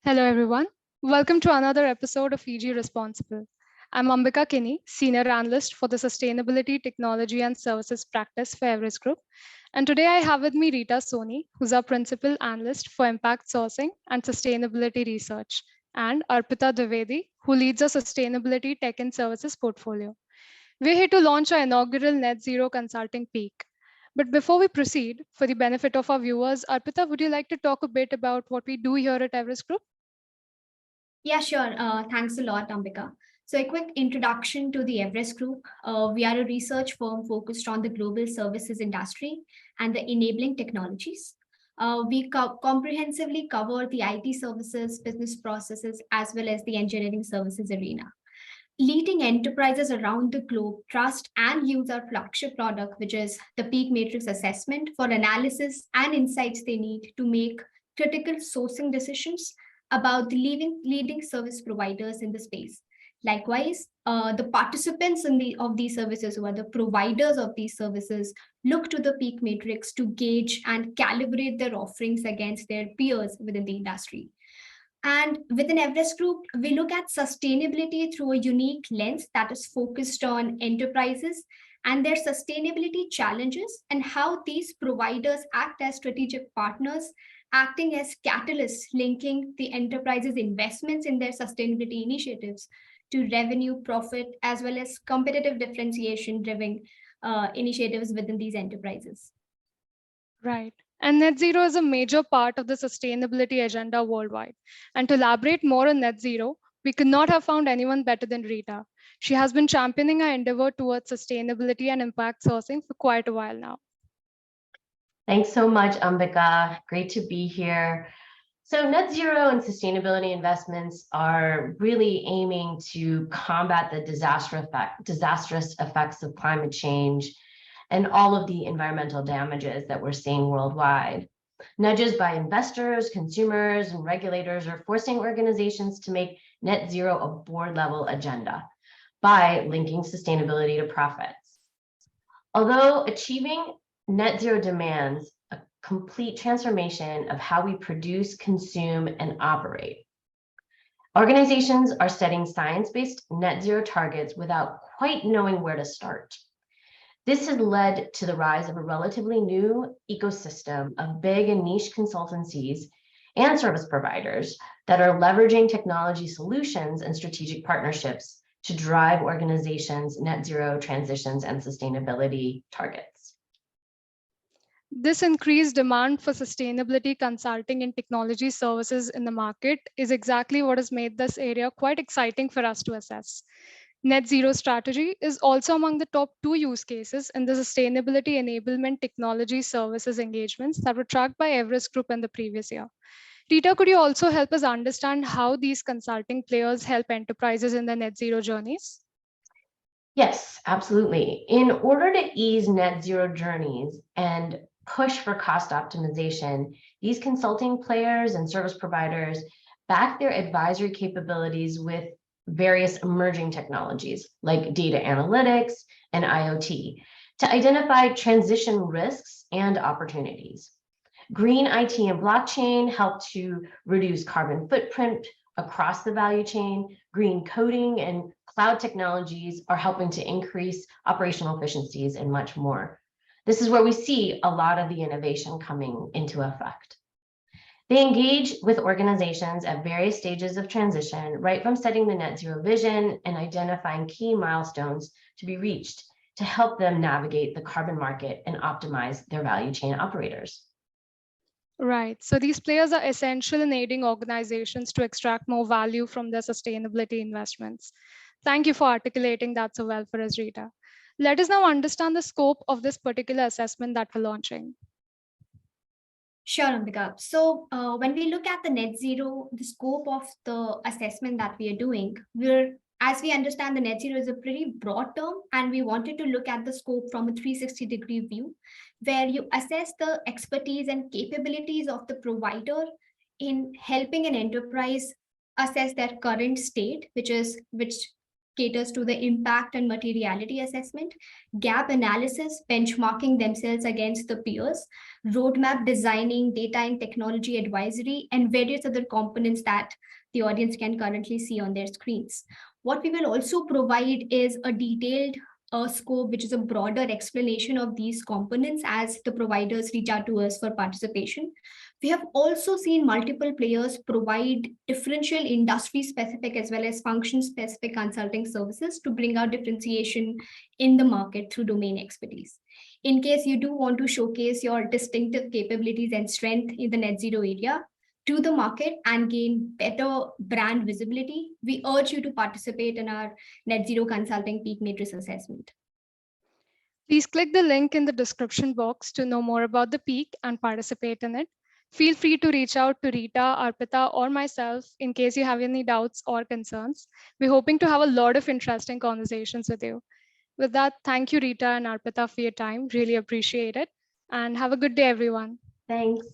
Hello, everyone. Welcome to another episode of EG Responsible. I'm Ambika Kini, Senior Analyst for the Sustainability, Technology and Services Practice for Everest Group. And today I have with me Rita Soni, who's our Principal Analyst for Impact Sourcing and Sustainability Research, and Arpita Dwivedi, who leads our Sustainability Tech and Services portfolio. We're here to launch our inaugural Net Zero Consulting Peak. But before we proceed, for the benefit of our viewers, Arpita, would you like to talk a bit about what we do here at Everest Group? Yeah, sure. Thanks a lot, Ambika. So, a quick introduction to the Everest Group. We are a research firm focused on the global services industry and the enabling technologies. We comprehensively cover the IT services, business processes, as well as the engineering services arena. Leading enterprises around the globe trust and use our flagship product, which is the Peak Matrix Assessment, for analysis and insights they need to make critical sourcing decisions about the leading service providers in the space. Likewise, the participants of these services, who are the providers of these services, look to the Peak Matrix to gauge and calibrate their offerings against their peers within the industry. And within Everest Group, we look at sustainability through a unique lens that is focused on enterprises and their sustainability challenges and how these providers act as strategic partners, acting as catalysts linking the enterprise's investments in their sustainability initiatives to revenue, profit, as well as competitive differentiation driven initiatives within these enterprises. Right. And net zero is a major part of the sustainability agenda worldwide. And to elaborate more on net zero, we could not have found anyone better than Rita. She has been championing our endeavor towards sustainability and impact sourcing for quite a while now. Thanks so much, Ambika. Great to be here. So net zero and sustainability investments are really aiming to combat the disastrous effects of climate change and all of the environmental damages that we're seeing worldwide. Nudges by investors, consumers, and regulators are forcing organizations to make net zero a board-level agenda by linking sustainability to profits. Although achieving net zero demands a complete transformation of how we produce, consume, and operate. Organizations are setting science-based net zero targets without quite knowing where to start. This has led to the rise of a relatively new ecosystem of big and niche consultancies and service providers that are leveraging technology solutions and strategic partnerships to drive organizations' net zero transitions and sustainability targets. This increased demand for sustainability consulting and technology services in the market is exactly what has made this area quite exciting for us to assess. Net zero strategy is also among the top 2 use cases in the sustainability enablement technology services engagements that were tracked by Everest Group in the previous year. Rita, could you also help us understand how these consulting players help enterprises in their net zero journeys? Yes, absolutely. In order to ease net zero journeys and push for cost optimization, these consulting players and service providers back their advisory capabilities with various emerging technologies like data analytics and IoT to identify transition risks and opportunities. Green IT and blockchain help to reduce carbon footprint across the value chain. Green coding and cloud technologies are helping to increase operational efficiencies and much more. This is where we see a lot of the innovation coming into effect. They engage with organizations at various stages of transition, right from setting the net zero vision and identifying key milestones to be reached to help them navigate the carbon market and optimize their value chain operators. Right. So these players are essential in aiding organizations to extract more value from their sustainability investments. Thank you for articulating that so well for us, Rita. Let us now understand the scope of this particular assessment that we're launching. Sure, Ambika. So when we look at the net zero, the scope of the assessment that we are doing, as we understand, the net zero is a pretty broad term, and we wanted to look at the scope from a 360-degree view, where you assess the expertise and capabilities of the provider in helping an enterprise assess their current state, which caters to the impact and materiality assessment, gap analysis, benchmarking themselves against the peers, roadmap designing, data and technology advisory, and various other components that the audience can currently see on their screens. What we will also provide is a detailed scope, which is a broader explanation of these components as the providers reach out to us for participation. We have also seen multiple players provide differential industry specific as well as function specific consulting services to bring out differentiation in the market through domain expertise. In case you do want to showcase your distinctive capabilities and strength in the net zero area to the market and gain better brand visibility, we urge you to participate in our net zero consulting peak matrix assessment. Please click the link in the description box to know more about the peak and participate in it. Feel free to reach out to Rita, Arpita, or myself in case you have any doubts or concerns. We're hoping to have a lot of interesting conversations with you. With that, thank you, Rita and Arpita, for your time. Really appreciate it. And have a good day, everyone. Thanks.